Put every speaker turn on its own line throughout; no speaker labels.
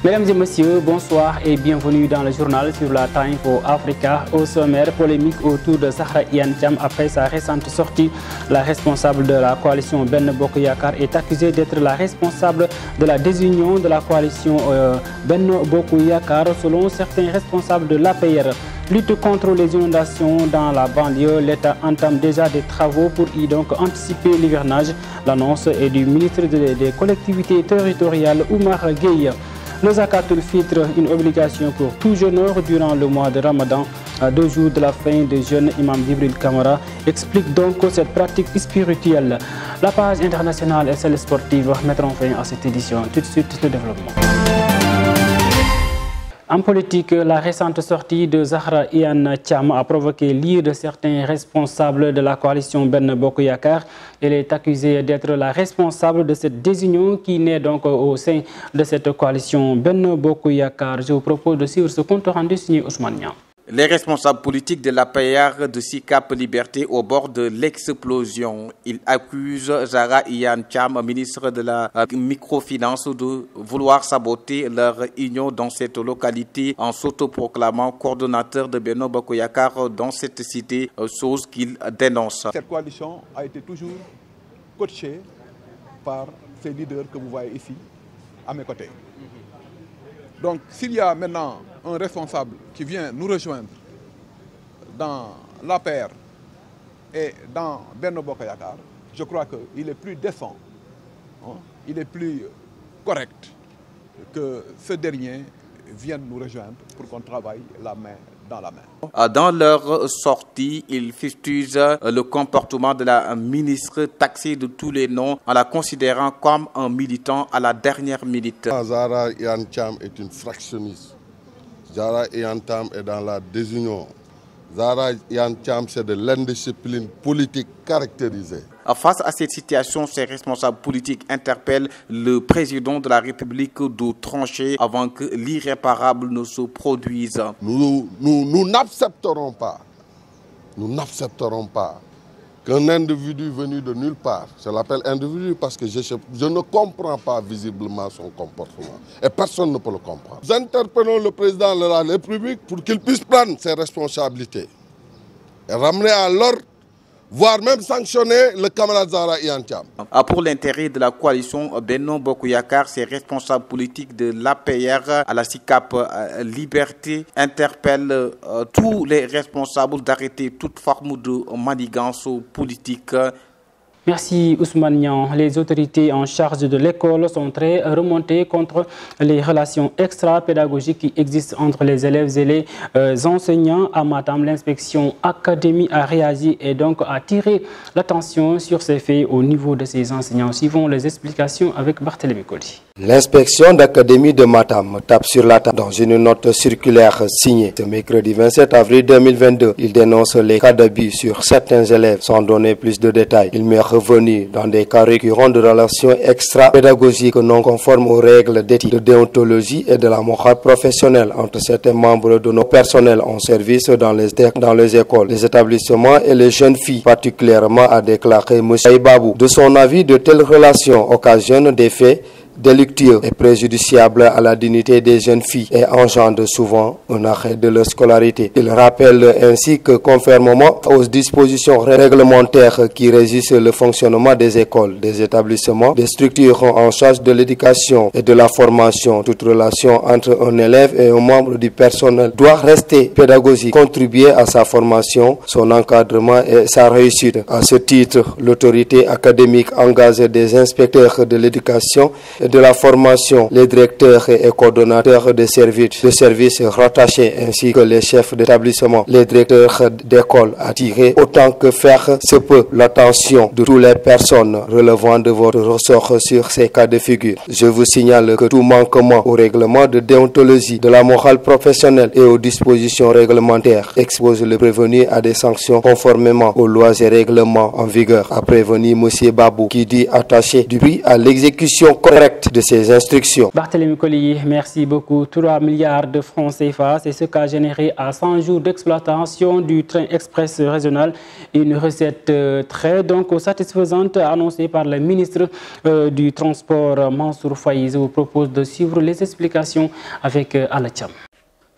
Mesdames et messieurs, bonsoir et bienvenue dans le journal sur la Time for Africa. Au sommaire, polémique autour de Zahra Iyane Thiam après sa récente sortie. La responsable de la coalition Benno Bokk Yakaar est accusée d'être la responsable de la désunion de la coalition Benno Bokk Yakaar selon certains responsables de l'APR. Lutte contre les inondations dans la banlieue, l'État entame déjà des travaux pour y donc anticiper l'hivernage. L'annonce est du ministre des collectivités territoriales Oumar Gueye. Le Zakatul Fitr, une obligation pour tout jeûneur durant le mois de Ramadan, à 2 jours de la fin de jeûne. Imam Djibril Kamara explique donc cette pratique spirituelle. La page internationale et celle sportive mettront fin à cette édition. Tout de suite, le développement. En politique, la récente sortie de Zahra Iyane Thiam a provoqué l'ire de certains responsables de la coalition Benno Bokk Yakaar. Elle est accusée d'être la responsable de cette désunion qui naît donc au sein de cette coalition Benno Bokk Yakaar. Je vous propose de suivre ce compte rendu signé Ousmane Niang.
Les responsables politiques de l'APR de SICAP Liberté au bord de l'explosion. Ils accusent Zahra Iyane Thiam, ministre de la microfinance, de vouloir saboter leur union dans cette localité en s'autoproclamant coordonnateur de Benno Bokk Yakaar dans cette cité, chose qu'ils dénoncent.
Cette coalition a été toujours coachée par ces leaders que vous voyez ici à mes côtés. Donc s'il y a maintenant un responsable qui vient nous rejoindre dans l'APR et dans Benno Bokk Yakaar, je crois qu'il est plus décent, il est plus correct que ce dernier vienne nous rejoindre pour qu'on travaille la main dans la main.
Dans leur sortie, ils fustigent le comportement de la ministre taxée de tous les noms en la considérant comme un militant à la dernière minute.
Zahra Iyane Thiam est une fractionniste. Zahra Iyane Thiam est dans la désunion. Zahra Iyane Thiam, c'est de l'indiscipline politique caractérisée.
Face à cette situation, ces responsables politiques interpellent le président de la République de trancher avant que l'irréparable ne se produise.
Nous n'accepterons pas qu'un individu venu de nulle part, je l'appelle individu parce que je ne comprends pas visiblement son comportement et personne ne peut le comprendre. Nous interpellons le président de la République pour qu'il puisse prendre ses responsabilités et ramener à l'ordre, voire même sanctionner le camarade Zahra Iyane Thiam.
Pour l'intérêt de la coalition Benno Bokk Yakaar, ces responsables politiques de l'APR à la SICAP Liberté interpellent tous les responsables d'arrêter toute forme de manigance politique.
Merci Ousmane Niang. Les autorités en charge de l'école sont très remontées contre les relations extra-pédagogiques qui existent entre les élèves et les enseignants. À Matam, l'inspection académie a réagi et donc a tiré l'attention sur ces faits au niveau de ces enseignants. Suivons les explications avec Barthélémy Colli.
L'inspection d'académie de Matam tape sur la table dans une note circulaire signée ce mercredi 27 avril 2022. Il dénonce les cas d'abus sur certains élèves sans donner plus de détails. Il met revenu dans des cas récurrents de relations extra-pédagogiques non conformes aux règles d'éthique, de déontologie et de la morale professionnelle entre certains membres de nos personnels en service dans les écoles, les établissements et les jeunes filles. Particulièrement a déclaré M. Babou. De son avis, de telles relations occasionnent des faits délictueux et préjudiciable à la dignité des jeunes filles et engendre souvent un arrêt de leur scolarité. Il rappelle ainsi que conformément aux dispositions réglementaires qui régissent le fonctionnement des écoles, des établissements, des structures en charge de l'éducation et de la formation, toute relation entre un élève et un membre du personnel doit rester pédagogique, contribuer à sa formation, son encadrement et sa réussite. À ce titre, l'autorité académique engage des inspecteurs de l'éducation et de la formation, les directeurs et coordonnateurs de services rattachés ainsi que les chefs d'établissement, les directeurs d'école à attirer autant que faire se peut l'attention de toutes les personnes relevant de votre ressort sur ces cas de figure. Je vous signale que tout manquement au règlement de déontologie, de la morale professionnelle et aux dispositions réglementaires expose le prévenu à des sanctions conformément aux lois et règlements en vigueur, a prévenu M. Babou qui dit attacher du prix à l'exécution correcte respecte de ces instructions.
Barthélémy Collier, merci beaucoup. 3 milliards de francs CFA, c'est ce qu'a généré à 100 jours d'exploitation du train express régional. Une recette très satisfaisante annoncée par le ministre du Transport Mansour Faye. Je vous propose de suivre les explications avec Alacham.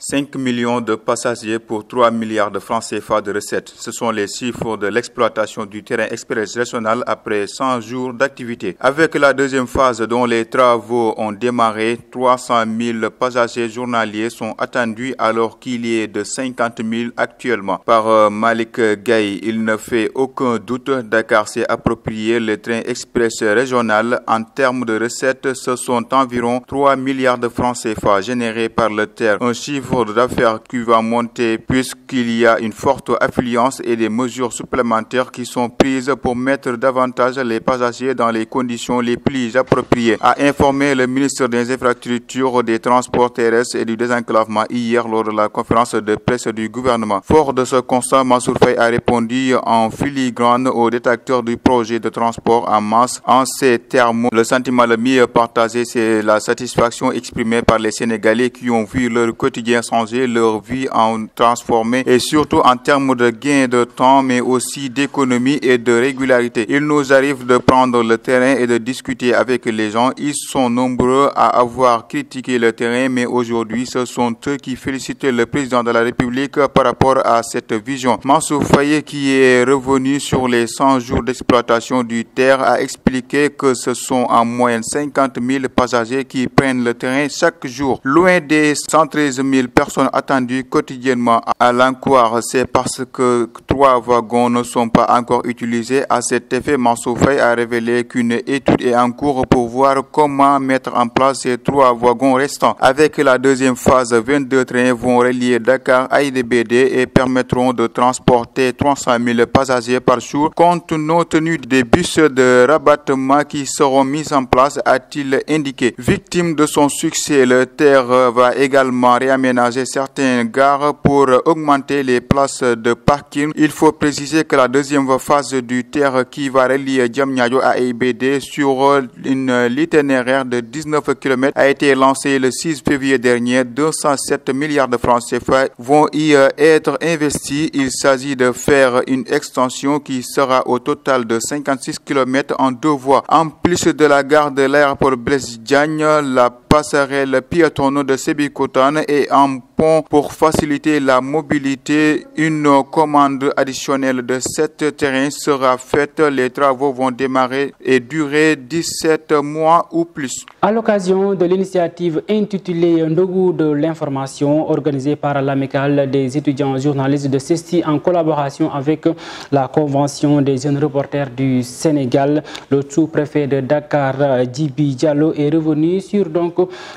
5 millions de passagers pour 3 milliards de francs CFA de recettes. Ce sont les chiffres de l'exploitation du terrain express régional après 100 jours d'activité. Avec la deuxième phase dont les travaux ont démarré, 300 000 passagers journaliers sont attendus alors qu'il y est de 50 000 actuellement. Par Malik Gaye, il ne fait aucun doute, Dakar s'est approprié le train express régional. En termes de recettes, ce sont environ 3 milliards de francs CFA générés par le TER. Un chiffre d'affaires qui va monter puisqu'il y a une forte affluence et des mesures supplémentaires qui sont prises pour mettre davantage les passagers dans les conditions les plus appropriées, a informé le ministre des Infrastructures, des Transports terrestres et du Désenclavement hier lors de la conférence de presse du gouvernement. Fort de ce constat, Mansour Faye a répondu en filigrane aux détracteurs du projet de transport en masse. En ces termes, le sentiment le mieux partagé, c'est la satisfaction exprimée par les Sénégalais qui ont vu leur quotidien changer, leur vie en transformer et surtout en termes de gain de temps mais aussi d'économie et de régularité. Il nous arrive de prendre le terrain et de discuter avec les gens. Ils sont nombreux à avoir critiqué le terrain mais aujourd'hui ce sont eux qui félicitent le président de la République par rapport à cette vision. Mansour Faye, qui est revenu sur les 100 jours d'exploitation du TER, a expliqué que ce sont en moyenne 50 000 passagers qui prennent le terrain chaque jour. Loin des 113 000 personnes attendues quotidiennement à l'Encoire, c'est parce que 3 wagons ne sont pas encore utilisés. À cet effet, Mansour Faye a révélé qu'une étude est en cours pour voir comment mettre en place ces 3 wagons restants. Avec la deuxième phase, 22 trains vont relier Dakar à AIBD et permettront de transporter 300 000 passagers par jour. Compte tenu des bus de rabattement qui seront mis en place, a-t-il indiqué. Victime de son succès, le TER va également réaménager certaines gares pour augmenter les places de parking. Il faut préciser que la deuxième phase du TER qui va relier Diamniadio à AIBD sur l'itinéraire de 19 km a été lancée le 6 février dernier. 207 milliards de francs CFA vont y être investis. Il s'agit de faire une extension qui sera au total de 56 km en 2 voies. En plus de la gare de l'aéroport Blaise Diagne, la passerelle piétonne de Sébikotane et un pont pour faciliter la mobilité. Une commande additionnelle de 7 terrains sera faite. Les travaux vont démarrer et durer 17 mois ou plus.
À l'occasion de l'initiative intitulée Ndogu de l'information organisée par l'amicale des étudiants journalistes de CESTI en collaboration avec la Convention des jeunes reporters du Sénégal, le sous-préfet de Dakar, Djibi Diallo, est revenu sur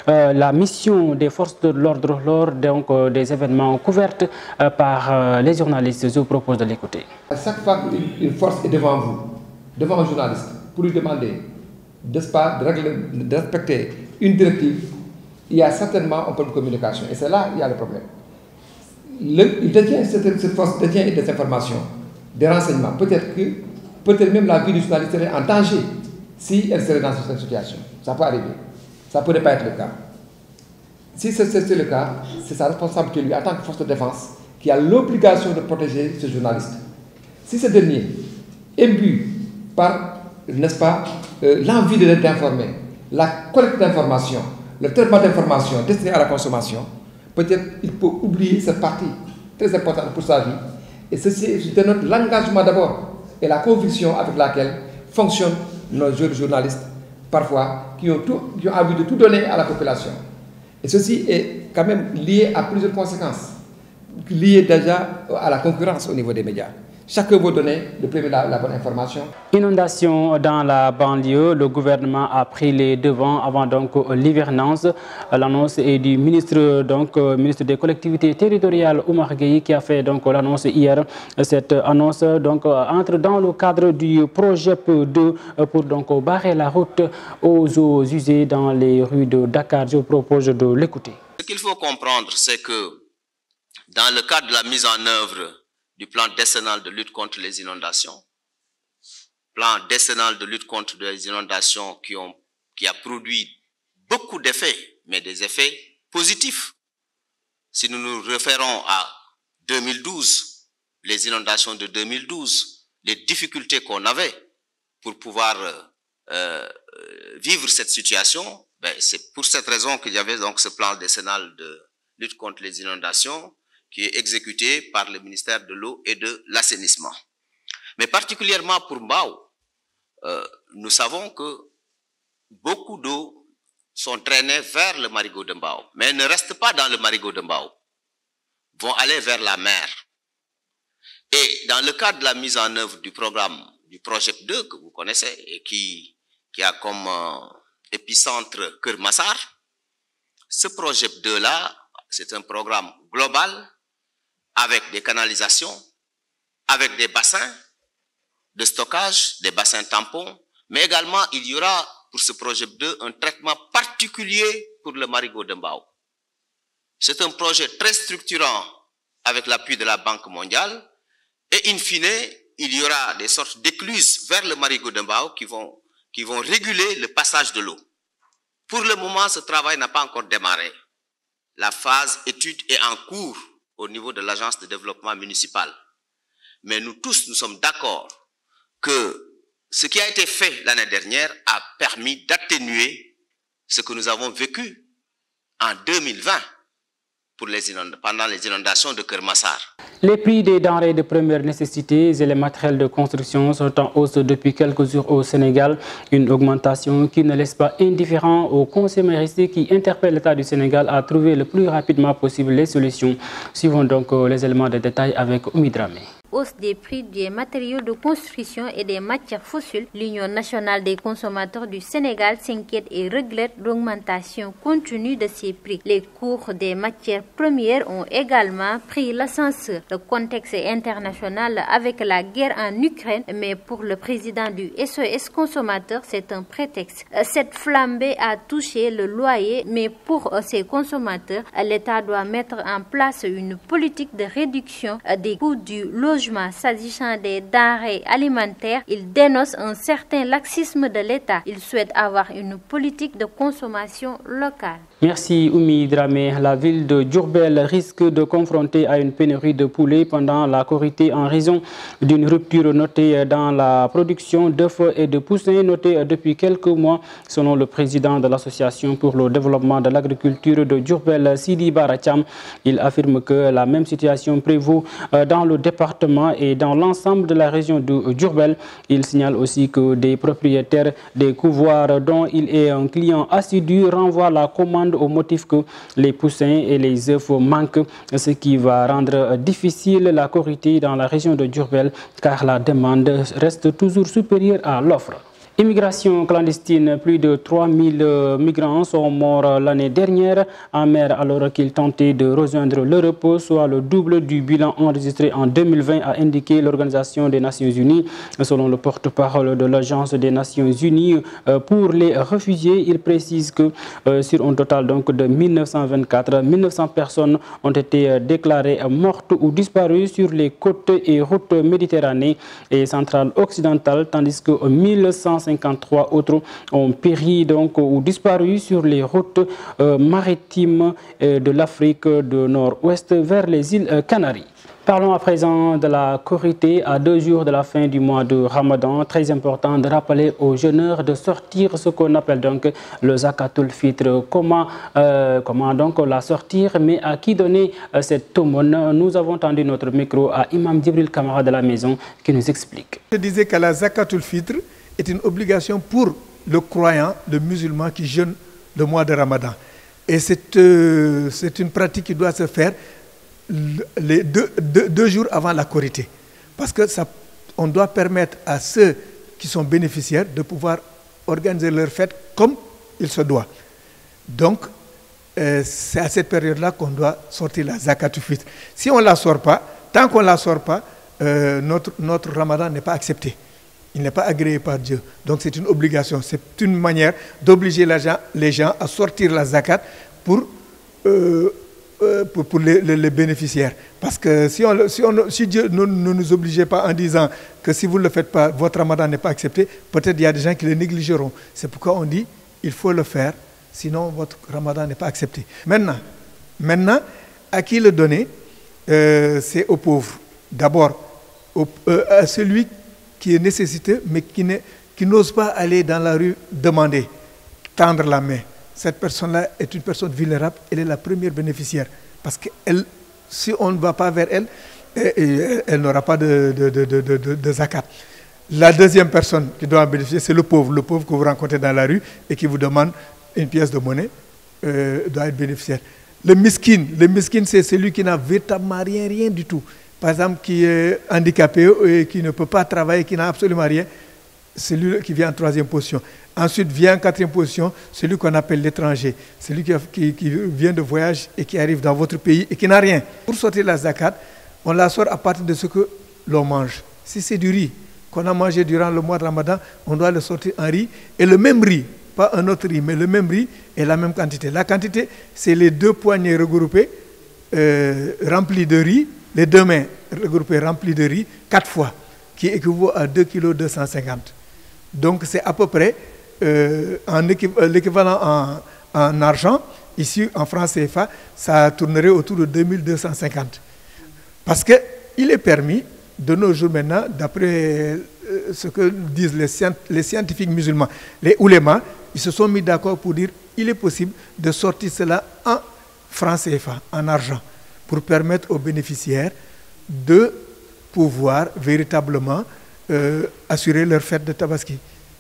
la mission des forces de l'ordre lors des événements couverts par les journalistes. Je vous propose de l'écouter.
À chaque fois qu'une force est devant vous, devant un journaliste, pour lui demander de respecter une directive, il y a certainement un problème de communication. Et c'est là qu'il y a le problème. Cette force détient des informations, des renseignements. Peut-être même la vie du journaliste serait en danger si elle serait dans cette situation. Ça peut arriver. Ça peut ne pas être le cas. Si c'est le cas, c'est sa responsabilité, lui, en tant que force de défense, qui a l'obligation de protéger ce journaliste. Si ce dernier, imbu par, n'est-ce pas, l'envie de l'être informé, la collecte d'informations, le traitement d'informations destiné à la consommation, peut-être il peut oublier cette partie très importante pour sa vie. Et ceci dénote l'engagement d'abord et la conviction avec laquelle fonctionnent nos jeunes journalistes, parfois, qui ont envie de tout donner à la population. Et ceci est quand même lié à plusieurs conséquences, liées déjà à la concurrence au niveau des médias. Chacun veut donner la bonne information.
Inondation dans la banlieue, le gouvernement a pris les devants avant l'hivernance. L'annonce est du ministre des collectivités territoriales Oumar Gueye qui a fait l'annonce hier. Cette annonce entre dans le cadre du projet 2 pour barrer la route aux eaux usées dans les rues de Dakar. Je vous propose de l'écouter.
Ce qu'il faut comprendre, c'est que dans le cadre de la mise en œuvre du plan décennal de lutte contre les inondations, plan décennal de lutte contre les inondations qui ont qui a produit beaucoup d'effets, mais des effets positifs. Si nous nous référons à 2012, les inondations de 2012, les difficultés qu'on avait pour pouvoir vivre cette situation, c'est pour cette raison qu'il y avait donc ce plan décennal de lutte contre les inondations qui est exécuté par le ministère de l'eau et de l'assainissement. Mais particulièrement pour Mbao, nous savons que beaucoup d'eau sont traînées vers le marigot de Mbao, mais ne restent pas dans le marigot de Mbao, vont aller vers la mer. Et dans le cadre de la mise en œuvre du programme du projet 2 que vous connaissez et qui a comme épicentre Keur Massar, ce projet 2-là, c'est un programme global avec des canalisations, avec des bassins de stockage, des bassins tampons, mais également il y aura pour ce projet 2 un traitement particulier pour le marigot de Mbao. C'est un projet très structurant avec l'appui de la Banque mondiale et in fine, il y aura des sortes d'écluses vers le marigot de Mbao qui vont réguler le passage de l'eau. Pour le moment, ce travail n'a pas encore démarré. La phase étude est en cours au niveau de l'agence de développement municipal. Mais nous tous, nous sommes d'accord que ce qui a été fait l'année dernière a permis d'atténuer ce que nous avons vécu en 2020 pendant les inondations de Keur Massar.
Les prix des denrées de première nécessité et les matériels de construction sont en hausse depuis quelques jours au Sénégal. Une augmentation qui ne laisse pas indifférent aux consommateurs qui interpellent l'État du Sénégal à trouver le plus rapidement possible les solutions. Suivons donc les éléments de détail avec Oumi Dramé.
Hausse des prix des matériaux de construction et des matières fossiles, l'Union nationale des consommateurs du Sénégal s'inquiète et regrette l'augmentation continue de ces prix. Les cours des matières premières ont également pris l'ascenseur. Le contexte est international avec la guerre en Ukraine, mais pour le président du SOS consommateurs, c'est un prétexte. Cette flambée a touché le loyer, mais pour ces consommateurs, l'État doit mettre en place une politique de réduction des coûts du logement. S'agissant des denrées alimentaires, il dénonce un certain laxisme de l'État. Il souhaite avoir une politique de consommation locale.
Merci Oumi Dramé. La ville de Diourbel risque de confronter à une pénurie de poulets pendant la Korité en raison d'une rupture notée dans la production d'œufs et de poussins notée depuis quelques mois, selon le président de l'association pour le développement de l'agriculture de Diourbel, Sidi Baracham. Il affirme que la même situation prévaut dans le département et dans l'ensemble de la région de Diourbel. Il signale aussi que des propriétaires des couvoirs dont il est un client assidu renvoient la commande au motif que les poussins et les œufs manquent, ce qui va rendre difficile la Korité dans la région de Diourbel car la demande reste toujours supérieure à l'offre. Immigration clandestine, plus de 3000 migrants sont morts l'année dernière en mer alors qu'ils tentaient de rejoindre l'Europe, soit le double du bilan enregistré en 2020, a indiqué l'Organisation des Nations Unies. Selon le porte-parole de l'Agence des Nations Unies pour les réfugiés, il précise que sur un total donc de 1924, 1900 personnes ont été déclarées mortes ou disparues sur les côtes et routes méditerranéennes et centrales occidentales, tandis que 1153 autres ont péri donc ou disparu sur les routes maritimes de l'Afrique de Nord-Ouest vers les îles Canaries. Parlons à présent de la Korité à 2 jours de la fin du mois de Ramadan. Très important de rappeler aux jeûneurs de sortir ce qu'on appelle donc le Zakatul Fitr. Comment donc la sortir, mais à qui donner cette aumône? Nous avons tendu notre micro à Imam Djibril Kamara de la maison qui nous explique.
Je disais que la Zakatul Fitr est une obligation pour le croyant, le musulman qui jeûne le mois de Ramadan. Et c'est une pratique qui doit se faire les deux jours avant la Korité. Parce que on doit permettre à ceux qui sont bénéficiaires de pouvoir organiser leur fête comme il se doit. Donc, c'est à cette période-là qu'on doit sortir la Zakatul Fitr. Si on ne la sort pas, tant qu'on ne la sort pas, notre Ramadan n'est pas accepté. Il n'est pas agréé par Dieu. Donc c'est une obligation. C'est une manière d'obliger les gens à sortir la zakat pour les bénéficiaires. Parce que si Dieu ne nous obligeait pas en disant que si vous ne le faites pas, votre ramadan n'est pas accepté, peut-être il y a des gens qui le négligeront. C'est pourquoi on dit il faut le faire, sinon votre ramadan n'est pas accepté. Maintenant, à qui le donner? C'est aux pauvres. D'abord, à celui qui est nécessiteux, mais qui n'ose pas aller dans la rue demander, tendre la main. Cette personne-là est une personne vulnérable, elle est la première bénéficiaire. Parce que si on ne va pas vers elle, elle n'aura pas de zakat. La deuxième personne qui doit en bénéficier, c'est le pauvre que vous rencontrez dans la rue et qui vous demande une pièce de monnaie, doit être bénéficiaire. Le miskin, c'est celui qui n'a véritablement rien du tout. Par exemple, qui est handicapé et qui ne peut pas travailler, qui n'a absolument rien, c'est lui qui vient en troisième position. Ensuite vient en quatrième position celui qu'on appelle l'étranger, celui qui vient de voyage et qui arrive dans votre pays et qui n'a rien. Pour sortir la zakat, on la sort à partir de ce que l'on mange. Si c'est du riz qu'on a mangé durant le mois de Ramadan, on doit le sortir en riz. Et le même riz, pas un autre riz, mais le même riz et la même quantité. La quantité, c'est les 2 poignées regroupées, remplies de riz, les 2 mains regroupées remplies de riz, 4 fois, qui équivaut à 2,250 kg. Donc c'est à peu près l'équivalent en argent. Ici, en francs CFA, ça tournerait autour de 2250. Parce qu'il est permis, de nos jours maintenant, d'après ce que disent les scientifiques musulmans, les oulémas, ils se sont mis d'accord pour dire qu'il est possible de sortir cela en francs CFA, en argent, pour permettre aux bénéficiaires de pouvoir véritablement assurer leur fête de Tabaski.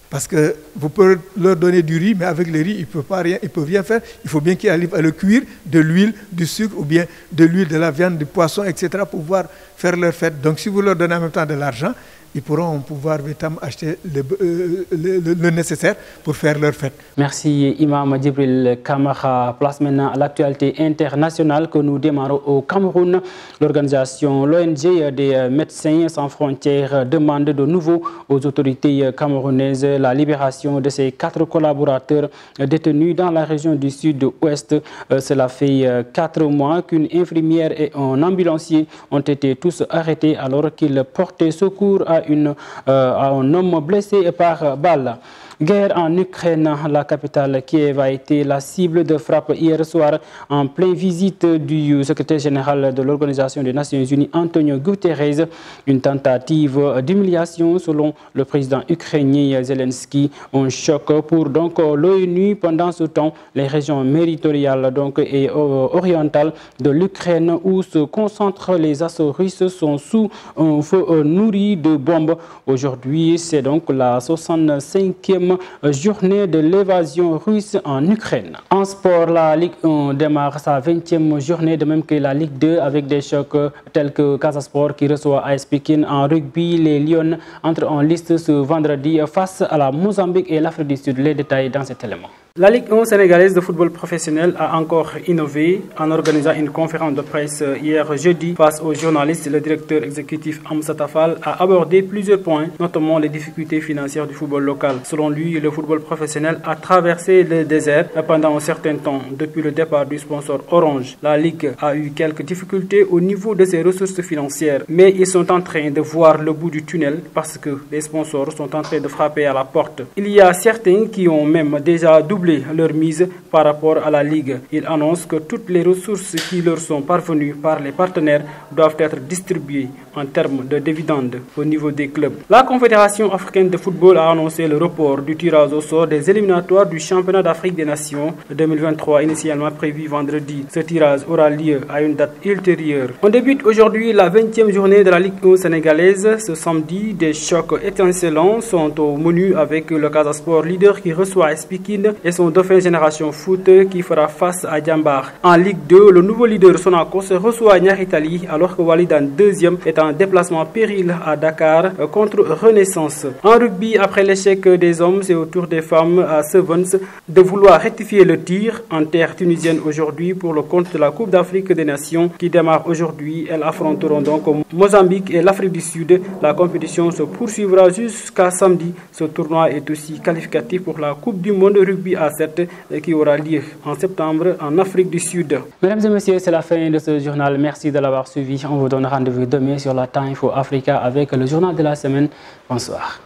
Parce que vous pouvez leur donner du riz, mais avec le riz, ils ne peuvent rien faire. Il faut bien qu'ils arrivent à le cuire, de l'huile, du sucre, ou bien de l'huile, de la viande, du poisson, etc., pour pouvoir faire leur fête. Donc si vous leur donnez en même temps de l'argent, ils pourront pouvoir acheter le nécessaire pour faire leur fête.
Merci Imam Djibril Kamara. Place maintenant à l'actualité internationale que nous démarrons au Cameroun. L'ONG des Médecins sans frontières demande de nouveau aux autorités camerounaises la libération de ces 4 collaborateurs détenus dans la région du sud-ouest. Cela fait 4 mois qu'une infirmière et un ambulancier ont été tous arrêtés alors qu'ils portaient secours à un homme blessé par balle. Guerre en Ukraine, la capitale Kiev a été la cible de frappes hier soir en pleine visite du secrétaire général de l'Organisation des Nations Unies, Antonio Guterres. Une tentative d'humiliation selon le président ukrainien Zelensky. Un choc pour l'ONU. Pendant ce temps, les régions méridionales et orientales de l'Ukraine où se concentrent les assauts russes sont sous un feu nourri de bombes. Aujourd'hui, c'est donc la 65e journée de l'évasion russe en Ukraine. En sport, la Ligue 1 démarre sa 20e journée, de même que la Ligue 2 avec des chocs tels que Casa Sport qui reçoit AS Pékin. En rugby, les Lions entrent en liste ce vendredi face à la Mozambique et l'Afrique du Sud. Les détails dans cet élément. La Ligue 1 sénégalaise de football professionnel a encore innové en organisant une conférence de presse hier jeudi. Face aux journalistes, le directeur exécutif Amsata Fall a abordé plusieurs points, notamment les difficultés financières du football local. Selon lui, le football professionnel a traversé le désert pendant un certain temps depuis le départ du sponsor Orange. La Ligue a eu quelques difficultés au niveau de ses ressources financières, mais ils sont en train de voir le bout du tunnel parce que les sponsors sont en train de frapper à la porte. Il y a certains qui ont même déjà doublé leur mise par rapport à la Ligue. Ils annoncent que toutes les ressources qui leur sont parvenues par les partenaires doivent être distribuées en termes de dividendes au niveau des clubs. La Confédération africaine de football a annoncé le report du tirage au sort des éliminatoires du championnat d'Afrique des Nations 2023 initialement prévu vendredi. Ce tirage aura lieu à une date ultérieure. On débute aujourd'hui la 20e journée de la Ligue 1 sénégalaise. Ce samedi, des chocs étincelants sont au menu avec le Casa Sport leader qui reçoit AS Pékin et son dauphin Génération Foot qui fera face à Djambar. En Ligue 2, le nouveau leader Sonacos reçoit Niary Tally alors que Walidan 2e est en déplacement péril à Dakar contre Renaissance. En rugby, après l'échec des hommes, c'est au tour des femmes à Sevens de vouloir rectifier le tir en terre tunisienne aujourd'hui pour le compte de la Coupe d'Afrique des Nations qui démarre aujourd'hui. Elles affronteront donc Mozambique et l'Afrique du Sud. La compétition se poursuivra jusqu'à samedi. Ce tournoi est aussi qualificatif pour la Coupe du Monde rugby à 7 qui aura lieu en septembre en Afrique du Sud. Mesdames et messieurs, c'est la fin de ce journal. Merci de l'avoir suivi. On vous donne rendez-vous demain sur la Time for Africa avec le journal de la semaine. Bonsoir.